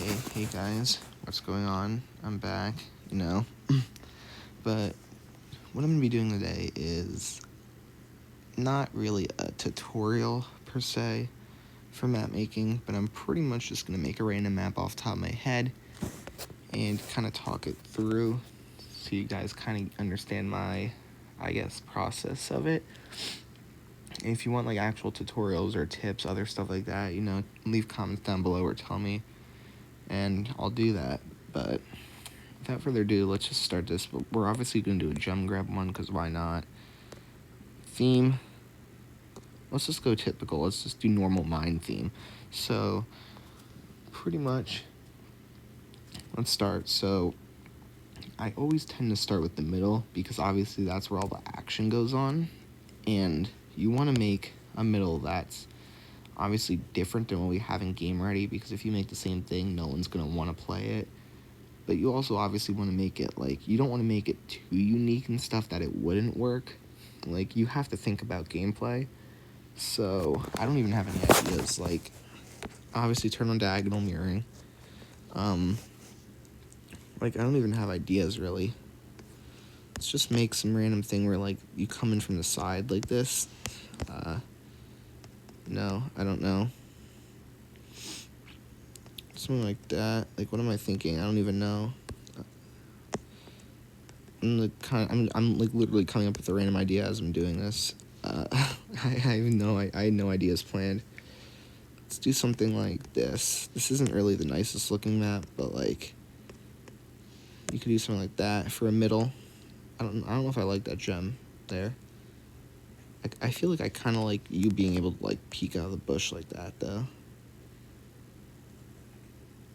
Hey guys, what's going on? I'm back, but what I'm gonna be doing today is not really a tutorial per se for map making, but I'm pretty much just gonna make a random map off the top of my head and kind of talk it through so you guys kind of understand my, process of it. And if you want like actual tutorials or tips, other stuff like that, leave comments down below or tell me, and I'll do that. But without further ado, let's just start this. But we're obviously going to do a gem grab one, because why not? Theme, let's just go typical. Let's just do normal mine theme. So, pretty much, let's start. So, I always tend to start with the middle, because obviously that's where all the action goes on. And you want to make a middle that's obviously different than what we have in Game Ready, because if you make the same thing, no one's going to want to play it. But you also obviously want to make it, you don't want to make it too unique and stuff that it wouldn't work. You have to think about gameplay. So, I don't even have any ideas. Obviously turn on diagonal mirroring. I don't even have ideas, really. Let's just make some random thing where, you come in from the side like this. No, I don't know. Something like that. What am I thinking? I don't even know. I'm literally coming up with a random idea as I'm doing this. I had no ideas planned. Let's do something like this. This isn't really the nicest looking map, but you could do something like that for a middle. I don't know if I like that gem there. I feel like I kind of like you being able to peek out of the bush like that though.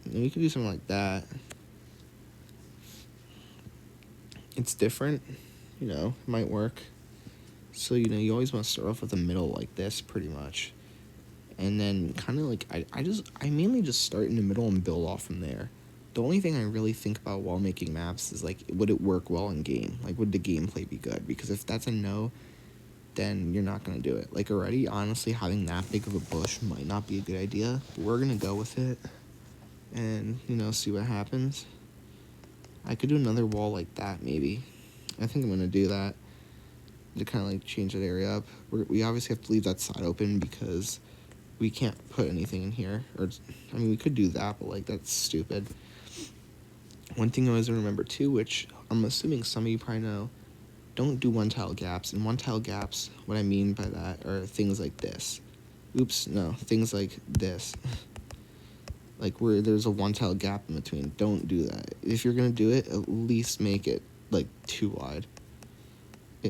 And we could do something like that. It's different, it might work. So, you always want to start off with a middle like this, pretty much. And then kind of I mainly just start in the middle and build off from there. The only thing I really think about while making maps is, would it work well in game? Would the gameplay be good? Because if that's a no, then you're not going to do it. Already, honestly, having that big of a bush might not be a good idea. But we're going to go with it and, see what happens. I could do another wall like that, maybe. I think I'm going to do that to kind of, change that area up. We obviously have to leave that side open because we can't put anything in here. We could do that, but, that's stupid. One thing I always remember, too, which I'm assuming some of you probably know, don't do one-tile gaps. And one-tile gaps, what I mean by that are things like this. Oops, no, things like this. Where there's a one-tile gap in between. Don't do that. If you're going to do it, at least make it, too wide.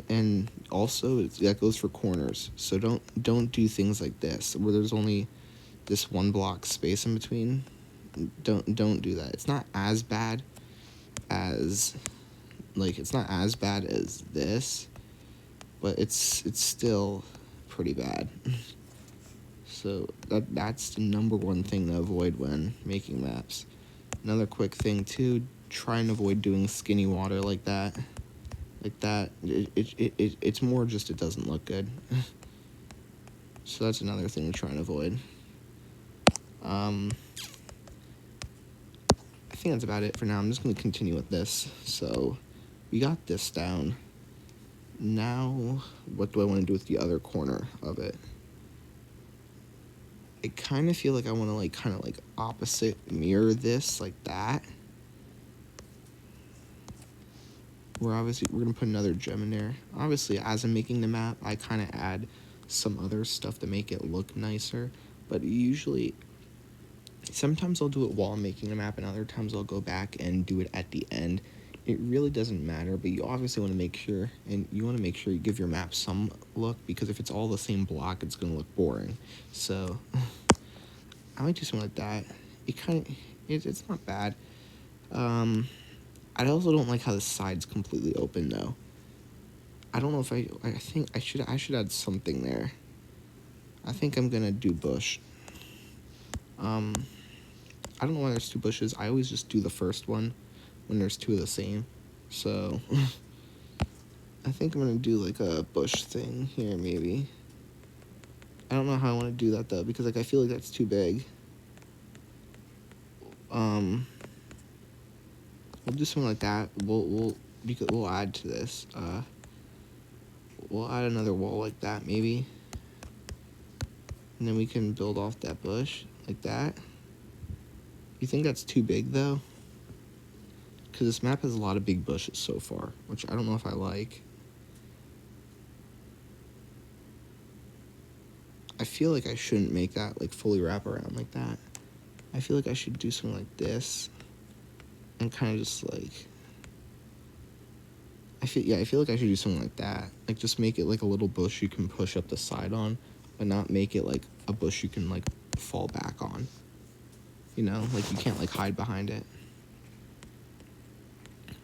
And also, that goes for corners. So don't do things like this, where there's only this one block space in between. Don't do that. It's not as bad as this, but it's still pretty bad. So that's the number one thing to avoid when making maps. Another quick thing too, try and avoid doing skinny water like that. It's more just it doesn't look good. So that's another thing to try and avoid. I think that's about it for now. I'm just going to continue with this. So we got this down. Now, what do I want to do with the other corner of it? I kind of feel like I want to opposite mirror this like that. We're going to put another gem in there. Obviously, as I'm making the map, I kind of add some other stuff to make it look nicer. But usually, sometimes I'll do it while I'm making the map, and other times I'll go back and do it at the end. It really doesn't matter, but you obviously want to make sure, you give your map some look, because if it's all the same block, it's going to look boring. So, I might do something like that. It's not bad. I also don't like how the side's completely open, though. I don't know if I think I should add something there. I think I'm gonna do bush. I don't know why there's two bushes. I always just do the first one when there's two of the same. So, I think I'm gonna do a bush thing here, maybe. I don't know how I want to do that, though, because I feel like that's too big. we'll do something like that. We'll add to this. We'll add another wall like that, maybe. And then we can build off that bush like that. You think that's too big, though? Because this map has a lot of big bushes so far, which I don't know if I like. I feel like I shouldn't make that, like, fully wrap around like that. I feel like I should do something like this. And kind of just, like... I feel like I should do something like that. Like, just make it, like, a little bush you can push up the side on, but not make it, like, a bush you can, like, fall back on. You know? Like, you can't, like, hide behind it.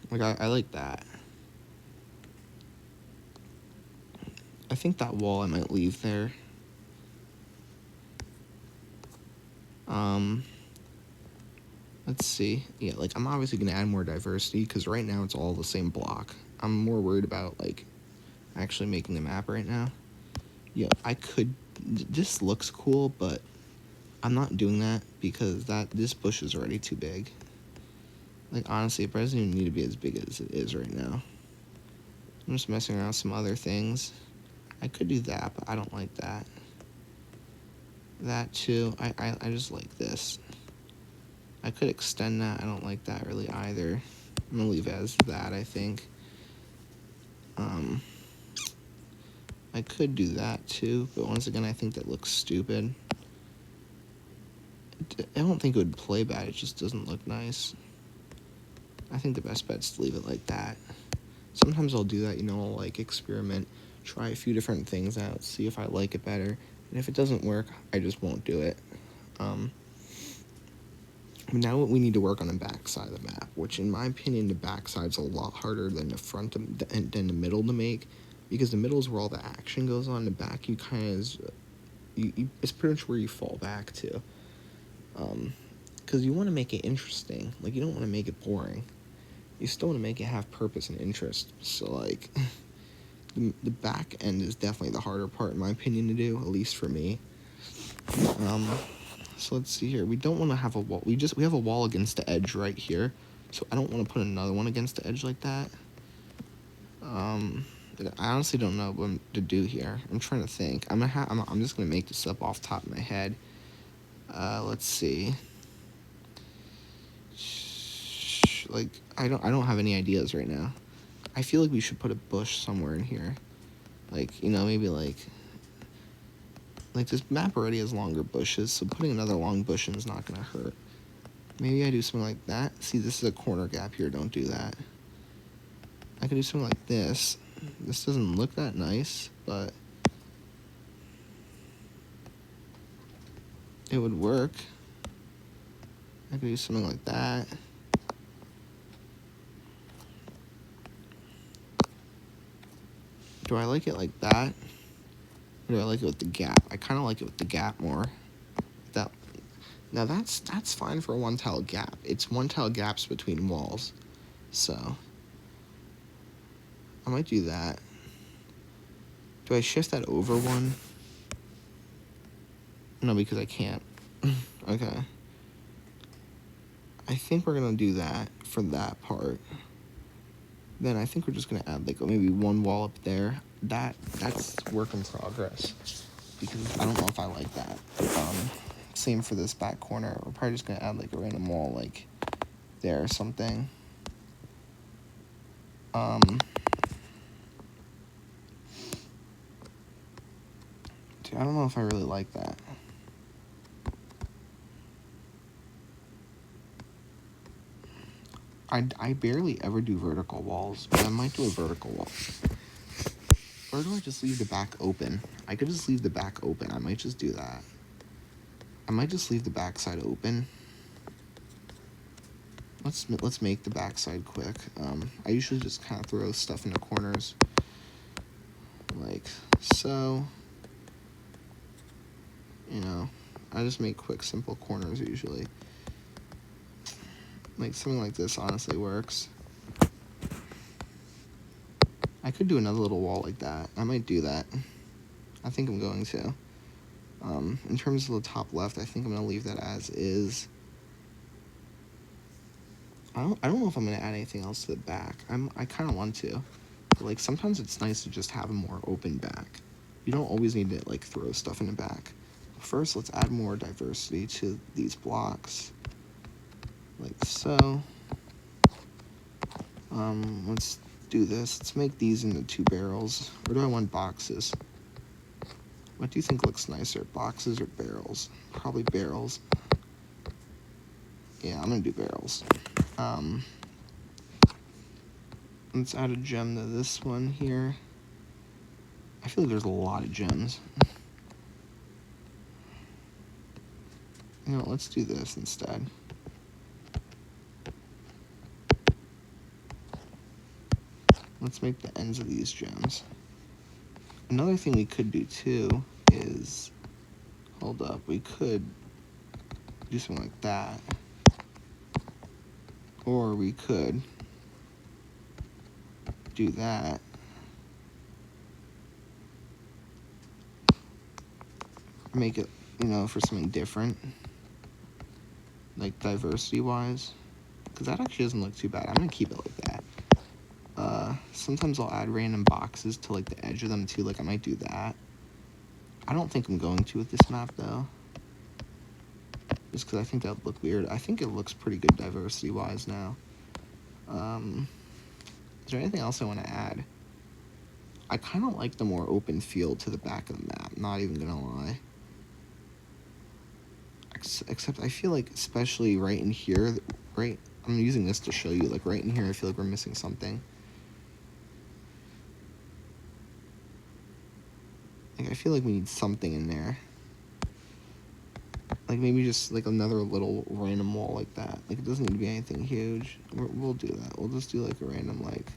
Like, I like that. I think that wall I might leave there. Let's see. Yeah, like, I'm obviously going to add more diversity, because right now it's all the same block. I'm more worried about, like, actually making the map right now. Yeah, I could... This looks cool, but I'm not doing that, because this bush is already too big. Like, honestly, it doesn't even need to be as big as it is right now. I'm just messing around with some other things. I could do that, but I don't like that. That, too. I just like this. I could extend that. I don't like that really either. I'm going to leave it as that, I think. I could do that, too. But once again, I think that looks stupid. I don't think it would play bad. It just doesn't look nice. I think the best bet's to leave it like that. Sometimes I'll do that, you know, I'll, like, experiment, try a few different things out, see if I like it better. And if it doesn't work, I just won't do it. Now we need to work on the back side of the map, which in my opinion, the back side's a lot harder than the front than the middle to make, because the middle is where all the action goes on. The back, you kind of it's pretty much where you fall back to, because you want to make it interesting. Like, you don't want to make it boring. You still want to make it have purpose and interest. So, like, the back end is definitely the harder part in my opinion to do, at least for me. So let's see here. We don't want to have a wall. We have a wall against the edge right here. So I don't want to put another one against the edge like that. I honestly don't know what to do here. I'm trying to think. I'm just gonna make this up off the top of my head. Let's see. Like, I don't have any ideas right now. I feel like we should put a bush somewhere in here. Like, you know, maybe like this map already has longer bushes, so putting another long bush in is not going to hurt. Maybe I do something like that. See, this is a corner gap here. Don't do that. I could do something like this. This doesn't look that nice, but it would work. I could do something like that. Do I like it like that? Or do I like it with the gap? I kind of like it with the gap more. Now that's fine for a one-tile gap. It's one-tile gaps between walls. So I might do that. Do I shift that over one? No, because I can't. Okay. I think we're going to do that for that part. Then I think we're just going to add, like, maybe one wall up there. That's work in progress, because I don't know if I like that. Same for this back corner. We're probably just going to add, like, a random wall, like, there or something. Dude, I don't know if I really like that. I barely ever do vertical walls, but I might do a vertical wall. Or do I just leave the back open? I could just leave the back open. I might just do that. I might just leave the back side open. Let's make the back side quick. I usually just kind of throw stuff into corners, like so. You know, I just make quick, simple corners usually. Like, something like this honestly works. I could do another little wall like that. I might do that. I think I'm going to. In terms of the top left, I think I'm going to leave that as is. I don't know if I'm gonna add anything else to the back. I kind of want to. But, like, sometimes it's nice to just have a more open back. You don't always need to like throw stuff in the back. First, let's add more diversity to these blocks, like so. Let's do this. Let's make these into 2 barrels. Or do I want boxes? What do you think looks nicer, boxes or barrels? Probably barrels. Yeah, I'm gonna do barrels. Let's add a gem to this one here. I feel like there's a lot of gems. You know, let's do this instead. Let's make the ends of these gems. Another thing we could do too is, hold up, we could do something like that. Or we could do that. Make it, you know, for something different. Like diversity-wise. Because that actually doesn't look too bad. I'm going to keep it like that. Sometimes I'll add random boxes to like the edge of them too. Like I might do that. I don't think I'm going to with this map though. Just because I think that would look weird. I think it looks pretty good diversity-wise now. Is there anything else I want to add? I kind of like the more open feel to the back of the map. Not even going to lie. Except I feel like, especially right in here, right, I'm using this to show you, like right in here, I feel like we're missing something. Like I feel like we need something in there. Like maybe just like another little random wall like that. Like it doesn't need to be anything huge. We'll do that. We'll just do like a random like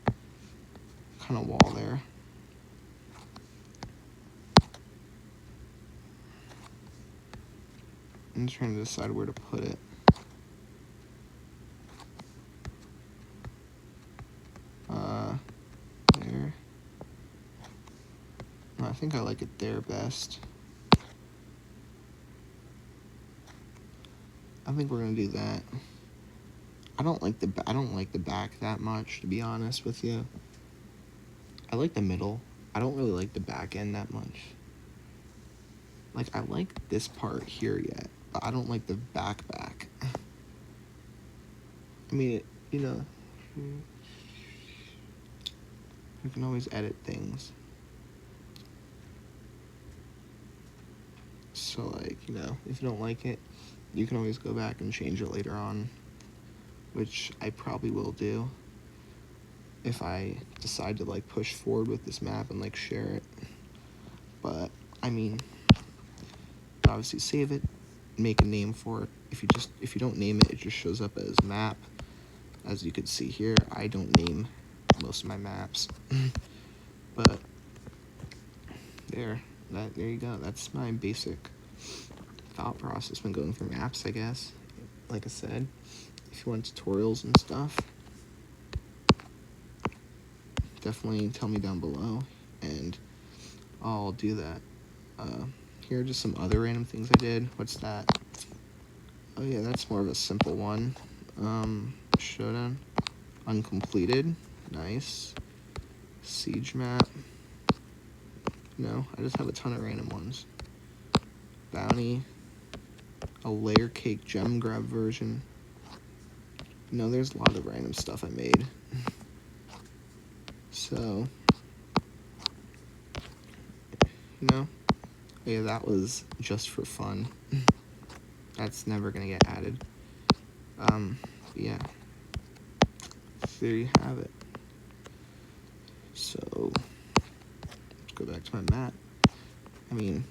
kind of wall there. I'm just trying to decide where to put it. There. No, I think I like it there best. I think we're gonna do that. I don't like the back that much, to be honest with you. I like the middle. I don't really like the back end that much. Like I like this part here yet, but I don't like the back. I mean, you know, you can always edit things. So like, you know, if you don't like it, you can always go back and change it later on, which I probably will do if I decide to like push forward with this map and like share it. But I mean, obviously save it, make a name for it. If you don't name it, it just shows up as map. As you can see here, I don't name most of my maps. But there you go. That's my basic thought process when going through maps, I guess. Like I said, if you want tutorials and stuff, definitely tell me down below and I'll do that. Here are just some other random things I did. What's that? Oh yeah, that's more of a simple one. Showdown. Uncompleted. Nice. Siege map. No, I just have a ton of random ones. Bounty. A layer cake gem grab version. No, there's a lot of random stuff I made. So, you know, yeah, that was just for fun. That's never gonna get added. Yeah. There you have it. So, let's go back to my map. I mean,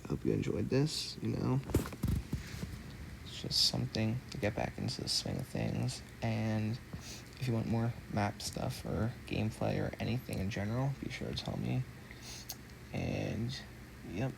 I hope you enjoyed this, you know. It's just something to get back into the swing of things. And if you want more map stuff or gameplay or anything in general, be sure to tell me. And, yep.